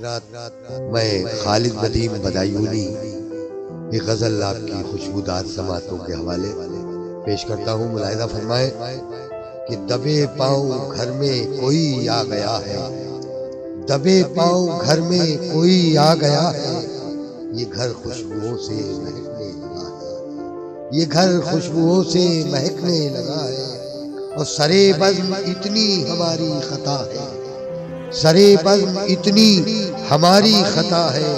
میں خالد ندیم بدایونی ایک غزل آپ کی خوشبودار سماعتوں کے حوالے پیش کرتا ہوں. ملاحظہ فرمائے کہ دبے پاؤں گھر میں کوئی آ گیا ہے، دبے پاؤں گھر میں کوئی آ گیا ہے، یہ گھر خوشبوؤں سے مہکنے لگا ہے، یہ گھر خوشبوؤں سے مہکنے لگا ہے. اور سرے بزم اتنی ہماری خطا ہے، سرے بزم اتنی ہماری خطا ہے،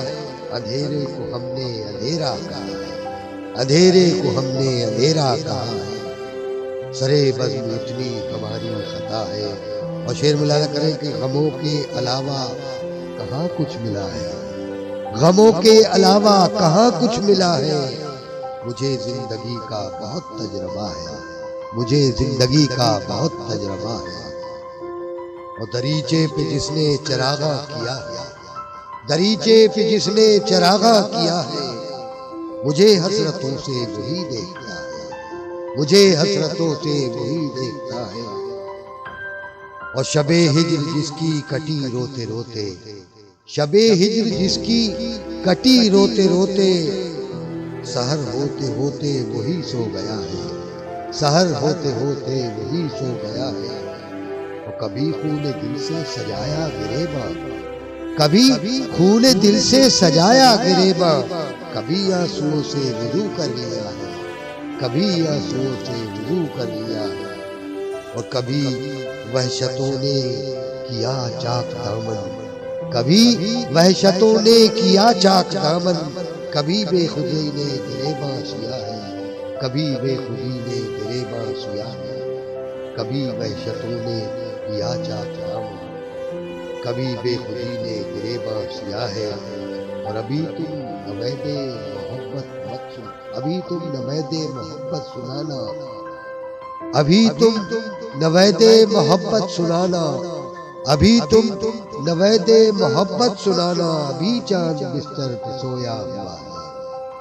اندھیرے کو ہم نے اندھیرا کہا ہے، اندھیرے کو ہم نے اندھیرا کہا ہے، سرے بزم اتنی ہماری خطا ہے. اور شعر ملاحظہ کریں کہ غموں کے علاوہ کہاں کچھ ملا ہے، غموں کے علاوہ کہاں کچھ ملا ہے، مجھے زندگی کا بہت تجربہ ہے، مجھے زندگی کا بہت تجربہ ہے. اور دریچے پہ جس نے چراغاں کیا ہے، دریچے پہ جس نے چراغاں کیا ہے، مجھے حسرتوں سے وہی دیکھتا ہے، مجھے حسرتوں سے وہی دیکھتا ہے. اور شب ہجر جس کی کٹی روتے روتے، شب ہجر جس کی کٹی روتے روتے، سحر ہوتے ہوتے وہی سو گیا ہے، سحر ہوتے ہوتے وہی سو گیا ہے. اور کبھی خون دل سے سجایا گریباں، کبھی خون دل سے سجایا گریباں، کبھی آنسوؤں سے وضو کر لیا ہے، کبھی آنسوؤں سے وضو کر لیا ہے. اور کبھی وحشتوں نے کیا چاک دامن، کبھی وحشتوں نے کیا چاک دامن، کبھی بے خودی نے گریباں سیا ہے، کبھی بے خودی نے گریباں سیا ہے. کبھی وحشتوں نے کیا چاک دامن، کبھی بے خودی نے گریباں سیا ہے. اور ابھی تم نوید محبت مت سن، ابھی تم نوید محبت سنانا، ابھی تم نوید محبت سنانا، ابھی تم نوید محبت سنانا. ابھی چاند بستر پہ سویا ہوا ہے،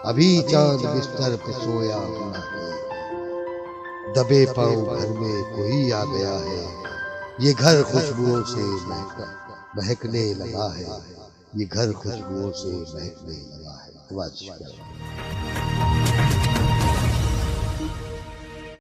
ابھی چاند بستر پہ سویا ہوا ہے، دبے پاؤں گھر میں کوئی آ گیا ہے، یہ گھر خوشبوؤں سے مہکنے لگا ہے، یہ گھر خوشبوؤں سے مہکنے لگا ہے.